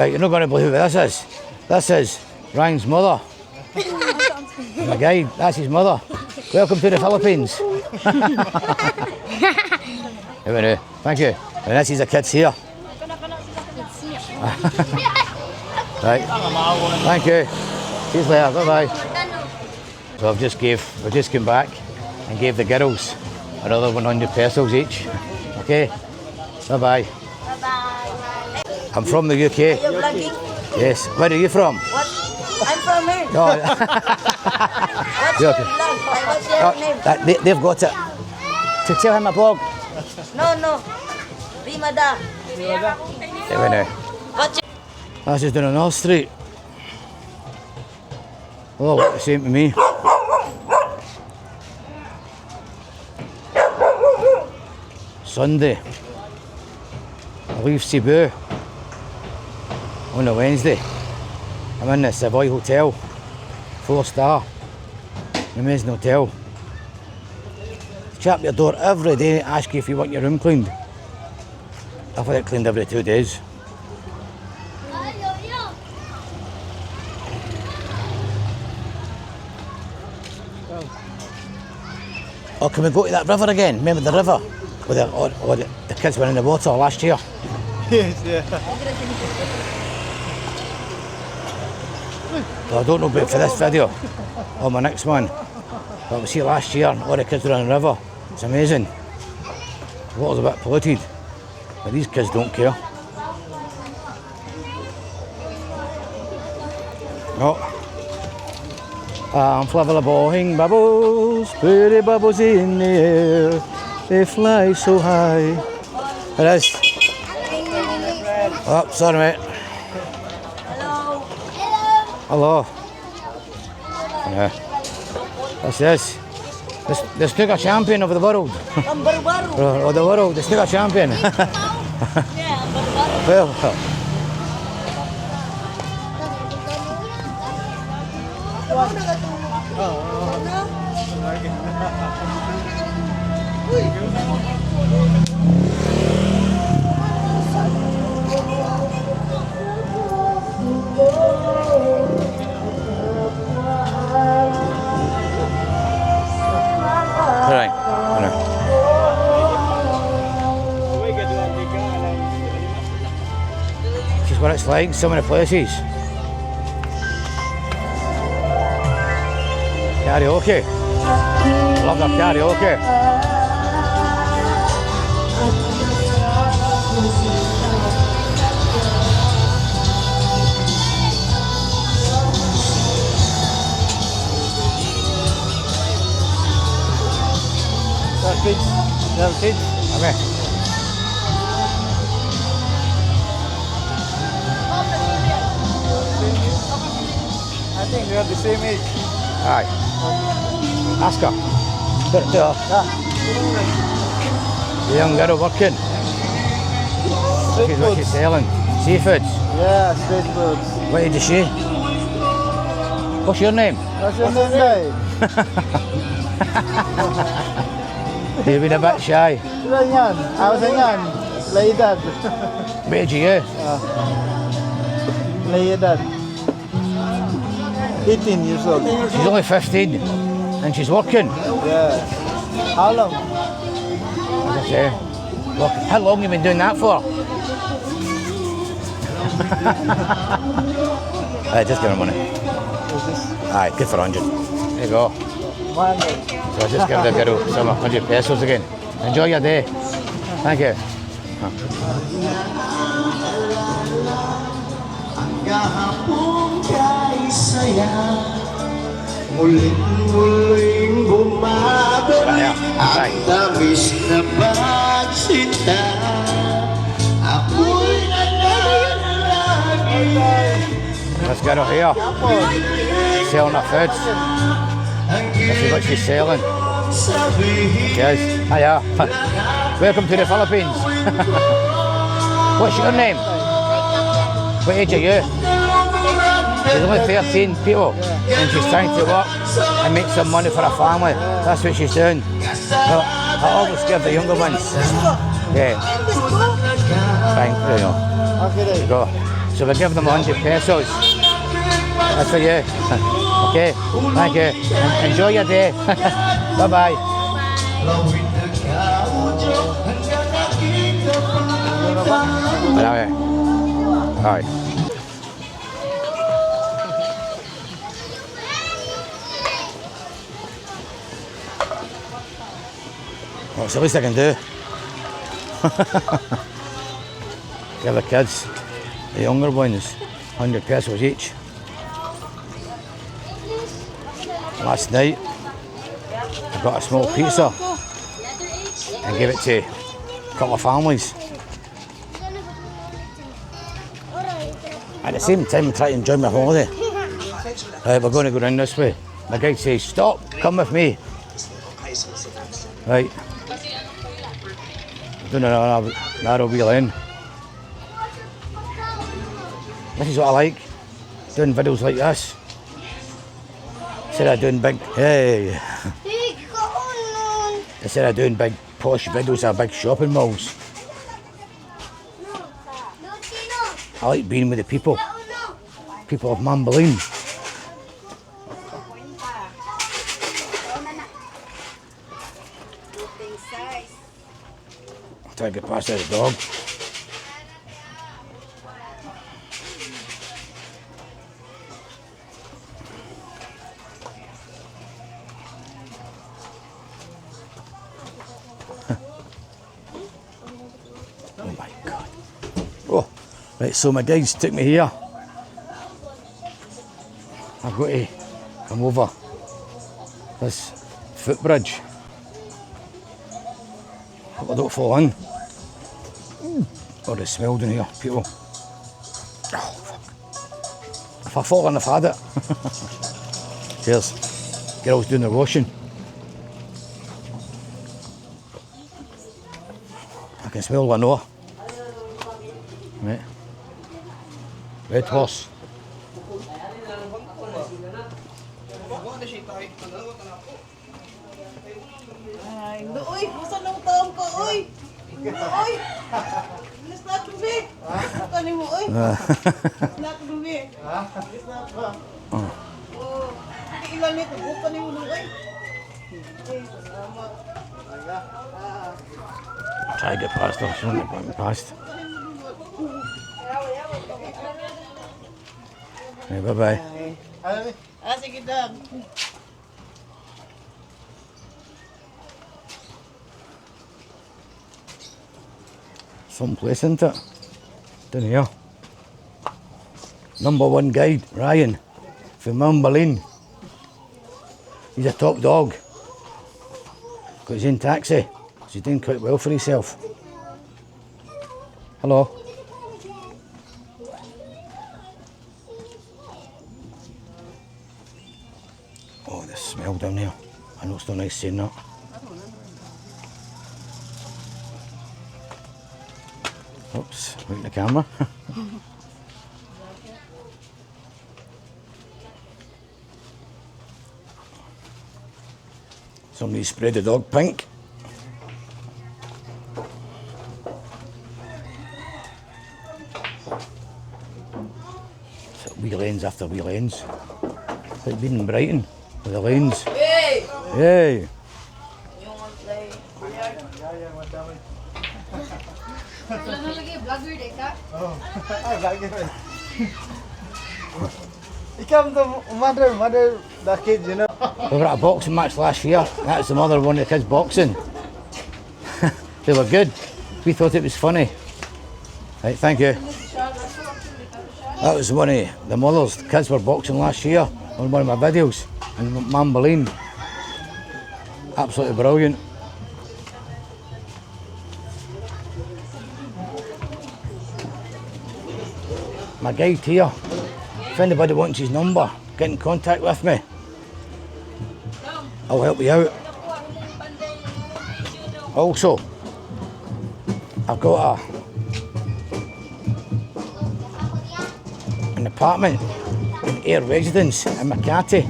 Right, you're not going to believe who this is. This is Ryan's mother. The guy, that's his mother. Welcome to the Philippines. Thank you. And this is the kids here. Right. Thank you. See you later. Bye bye. So we just came back and gave the girls another 100 pesos each. Okay. Bye bye. I'm from the UK. Are you vlogging? Yes. Where are you from? What? I'm from here. No. What's your vlog? What's your name? They've got it. To tell him a blog. No. Rimada. What's your... That's just down another street. Oh, look the same to me. Sunday. I leave Cebu on a Wednesday. I'm in the Savoy Hotel, 4-star, amazing hotel. Chap your door every day, ask you if you want your room cleaned. I've had it cleaned every 2 days. Oh, can we go to that river again? Remember the river? Where the kids were in the water last year? Yes, yeah. Well, I don't know about for this video or my next one, but we see last year all the kids were in the river. It's amazing. The water's a bit polluted, but these kids don't care. No. I'm full of blowing bubbles, pretty bubbles in the air. They fly so high. It is. Oh, sorry mate. Hello. Yeah. What's this? The snooker champion of the world. Of the world, the snooker champion. Well. Right. This is what it's like in so many places. Karaoke. Love the karaoke. Kids. You have kids? Okay. I think we have the same age. Aye. Ask her. To her. The young girl working. Street What she's foods. selling. Seafoods. Yeah, street foods. What did you say? What's your name? What's your name, guy? You've been a bit shy. Sila yan. Awas yan. Sila edad. What age are you? Sila edad. 18 years old. She's only 15 and she's working. Yeah. How long? As I say, how long have you been doing that for? Just give her money. Is this Aye, good for 100. There you go. 100? So I just give the girl some 100 pesos again. Enjoy your day. Thank you. Muling-muling bumabalik ang tamis na pagsinta. Ako'y nananalangin. Let's get her here. Selling her foods. This is what she's selling. Cheers. Hiya. Welcome to the Philippines. What's your name? What age are you? She's only 13 people and she's trying to work and make some money for her family. That's what she's doing. Well, I always give the younger ones. Yeah. Fine, there you know. Okay, There you go. So we give them 100 pesos. That's for you. Okay, thank you. Enjoy your day. Bye-bye. Alright. Alright. Well, it's the least I can do. Give the kids, the younger ones, 100 pesos each. Last night, I got a small pizza and gave it to a couple of families. At the same time, I'm trying to enjoy my holiday. Right, we're going to go down this way. My guide says, stop, come with me. Right. Doing a narrow wheel in. This is what I like, doing videos like this. Instead of doing big, hey. Instead of doing big posh videos of big shopping malls. I like being with the people. People of Mambaline. Try to get past that dog. Oh my God. Oh, right, so my guides took me here. I've got to come over this footbridge. Hope I don't fall in. Oh, the smell down here, people. Oh, fuck. If I fall in, I've had it. Cheers. Girls doing the washing. I can smell Lenore. Right. Red horse. Ay, uy, busan ng taong ko, uy. Uy. Bilis na tubi. Kanin mo, uy. Bilis na tubi. Bilis na pa. Oh. Hindi ilan nito, bukan mo nung, uy. Uy, salamat. Try to get past her, she won't get past. Hey, bye-bye. Ah, sige daw. Some place, isn't it? Down here. #1 guide, Ryan, from Mambaline. He's a top dog. Got his own taxi. He's doing quite well for himself. Hello. Oh, the smell down there. I know it's not nice saying that. Oops, look at the camera. Somebody sprayed the dog pink. So wee lanes after wee lanes. It's like being in Brighton with the lanes. Hey! Hey! You want to play? Wala na lagi, vlogger de ka? Oh, vlogger. He come to mother the kids, you know. We were at a boxing match last year. That's the mother of one of the kids boxing. They were good. We thought it was funny. Right, thank you. That was one of the mothers. The kids were boxing last year on one of my videos in Mambaline. Absolutely brilliant. My guide here. If anybody wants his number, get in contact with me. I'll help you out. Also, I've got an apartment in Air Residence in Makati.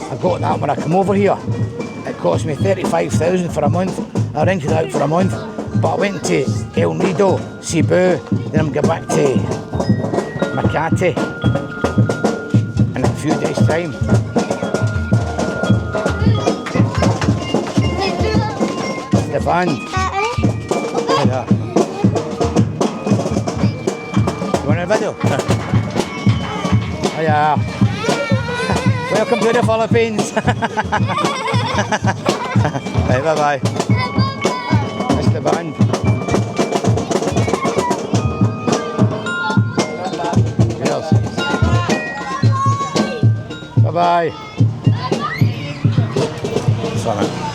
I got that when I come over here. It cost me 35,000 for a month. I rented it out for a month, but I went to El Nido, Cebu, then I'm going back to Makati in a few days' time. The band. Yeah. You want a video? Hiya. Welcome to the Philippines. Hey, bye-bye. That's the band. Girls. Bye-bye. Sorry.